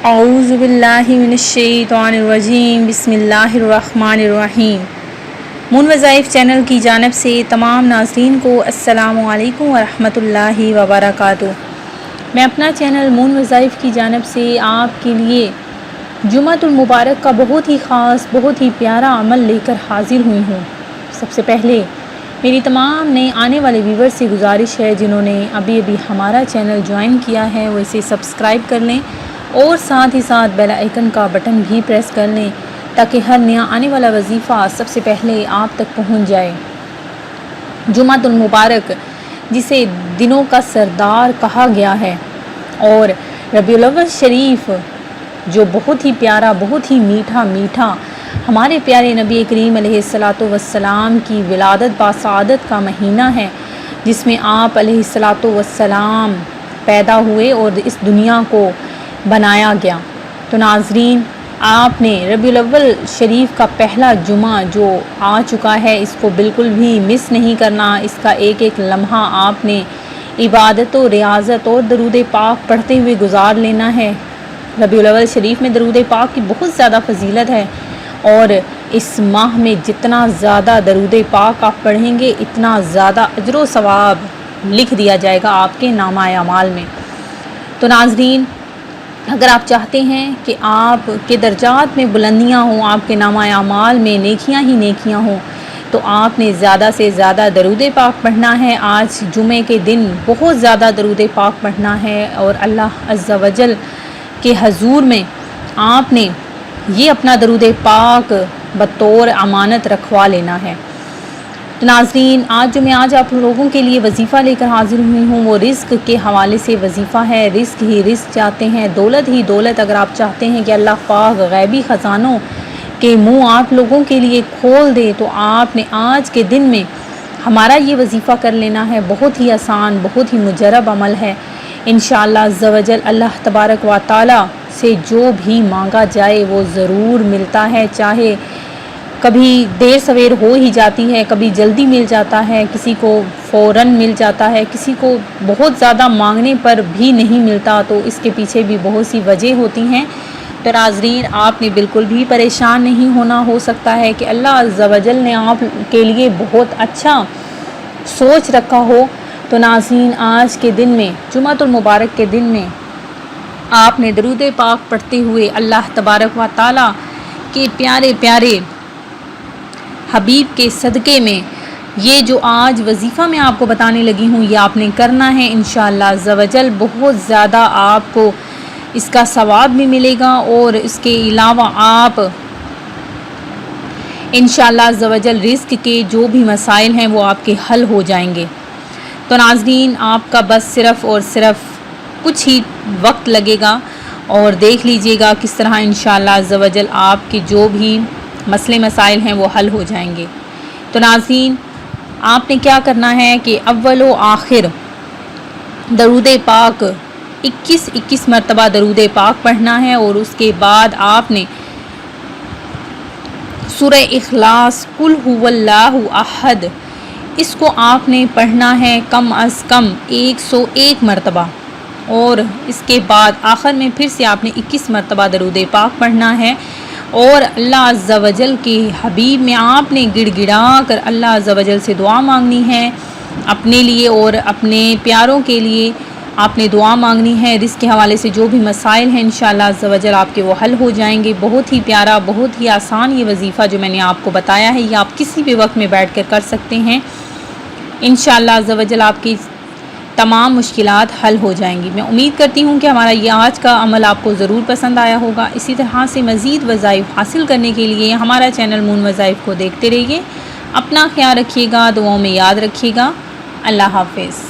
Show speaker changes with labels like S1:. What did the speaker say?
S1: اعوذ باللہ من الشیطان الرجیم، بسم اللہ الرحمن الرحیم۔ مون وظائف چینل کی جانب سے تمام ناظرین کو السلام علیکم ورحمۃ اللہ وبرکاتہ۔ میں اپنا چینل مون وظائف کی جانب سے آپ کے لیے جمعۃ المبارک کا بہت ہی خاص، بہت ہی پیارا عمل لے کر حاضر ہوئی ہوں۔ سب سے پہلے میری تمام نئے آنے والے ویور سے گزارش ہے، جنہوں نے ابھی ہمارا چینل جوائن کیا ہے وہ اسے سبسکرائب کر لیں اور ساتھ ہی ساتھ بیل آئیکن کا بٹن بھی پریس کر لیں تاکہ ہر نیا آنے والا وظیفہ سب سے پہلے آپ تک پہنچ جائے۔ جمعۃ المبارک جسے دنوں کا سردار کہا گیا ہے، اور ربیع الاول شریف جو بہت ہی پیارا، بہت ہی میٹھا ہمارے پیارے نبی کریم علیہ الصلاۃ والسلام کی ولادت باسعادت کا مہینہ ہے، جس میں آپ علیہ الصلاۃ والسلام پیدا ہوئے اور اس دنیا کو بنایا گیا۔ تو ناظرین، آپ نے ربیع الاول شریف کا پہلا جمعہ جو آ چکا ہے، اس کو بالکل بھی مس نہیں کرنا۔ اس کا ایک ایک لمحہ آپ نے عبادت و ریاضت اور درود پاک پڑھتے ہوئے گزار لینا ہے۔ ربیع الاول شریف میں درود پاک کی بہت زیادہ فضیلت ہے، اور اس ماہ میں جتنا زیادہ درود پاک آپ پڑھیں گے، اتنا زیادہ اجر و ثواب لکھ دیا جائے گا آپ کے نامہ اعمال میں۔ تو ناظرین، اگر آپ چاہتے ہیں کہ آپ کے درجات میں بلندیاں ہوں، آپ کے نامہ اعمال میں نیکیاں ہی نیکیاں ہوں، تو آپ نے زیادہ سے زیادہ درود پاک پڑھنا ہے۔ آج جمعے کے دن بہت زیادہ درود پاک پڑھنا ہے، اور اللہ عز و جل کے حضور میں آپ نے یہ اپنا درود پاک بطور امانت رکھوا لینا ہے۔ تو ناظرین، آج آپ لوگوں کے لیے وظیفہ لے کر حاضر ہوئی ہوں، وہ رزق کے حوالے سے وظیفہ ہے۔ رزق ہی رزق چاہتے ہیں، دولت ہی دولت اگر آپ چاہتے ہیں کہ اللہ پاک غیبی خزانوں کے منہ آپ لوگوں کے لیے کھول دے، تو آپ نے آج کے دن میں ہمارا یہ وظیفہ کر لینا ہے۔ بہت ہی آسان، بہت ہی مجرب عمل ہے۔ انشاءاللہ عز و جل اللہ تبارک و تعالی سے جو بھی مانگا جائے وہ ضرور ملتا ہے، چاہے کبھی دیر سویر ہو ہی جاتی ہے، کبھی جلدی مل جاتا ہے، کسی کو فوراً مل جاتا ہے، کسی کو بہت زیادہ مانگنے پر بھی نہیں ملتا، تو اس کے پیچھے بھی بہت سی وجہ ہوتی ہیں۔ تو ناظرین، آپ نے بالکل بھی پریشان نہیں ہونا۔ ہو سکتا ہے کہ اللہ عز و جل نے آپ کے لیے بہت اچھا سوچ رکھا ہو۔ تو ناظرین، آج کے دن میں، جمعۃ المبارک کے دن میں، آپ نے درود پاک پڑھتے ہوئے اللہ تبارک و تعالی کے پیارے پیارے حبیب کے صدقے میں یہ جو آج وظیفہ میں آپ کو بتانے لگی ہوں، یہ آپ نے کرنا ہے۔ انشاءاللہ عز و جل بہت زیادہ آپ کو اس کا ثواب بھی ملے گا، اور اس کے علاوہ آپ انشاءاللہ عز و جل رزق کے جو بھی مسائل ہیں وہ آپ کے حل ہو جائیں گے۔ تو ناظرین، آپ کا بس صرف اور صرف کچھ ہی وقت لگے گا، اور دیکھ لیجئے گا کس طرح انشاءاللہ عز و جل آپ کے جو بھی مسئلے مسائل ہیں وہ حل ہو جائیں گے۔ تو ناظرین، آپ نے کیا کرنا ہے کہ اول و آخر درود پاک 21 مرتبہ درود پاک پڑھنا ہے، اور اس کے بعد آپ نے سورہ اخلاص، قل هو اللہ احد، اس کو آپ نے پڑھنا ہے کم از کم 101 مرتبہ، اور اس کے بعد آخر میں پھر سے آپ نے 21 مرتبہ درود پاک پڑھنا ہے، اور اللہ عز و جل کے حبیب میں آپ نے گڑ گڑا کر اللہ عز و جل سے دعا مانگنی ہے، اپنے لیے اور اپنے پیاروں کے لیے آپ نے دعا مانگنی ہے۔ رزق کے حوالے سے جو بھی مسائل ہیں انشاءاللہ عز و جل آپ کے وہ حل ہو جائیں گے۔ بہت ہی پیارا، بہت ہی آسان یہ وظیفہ جو میں نے آپ کو بتایا ہے، یہ آپ کسی بھی وقت میں بیٹھ کر کر سکتے ہیں۔ انشاءاللہ عز و جل آپ کی تمام مشکلات حل ہو جائیں گی۔ میں امید کرتی ہوں کہ ہمارا یہ آج کا عمل آپ کو ضرور پسند آیا ہوگا۔ اسی طرح سے مزید وظائف حاصل کرنے کے لیے ہمارا چینل مون وظائف کو دیکھتے رہیے۔ اپنا خیال رکھیے گا، دعاؤں میں یاد رکھیے گا۔ اللہ حافظ۔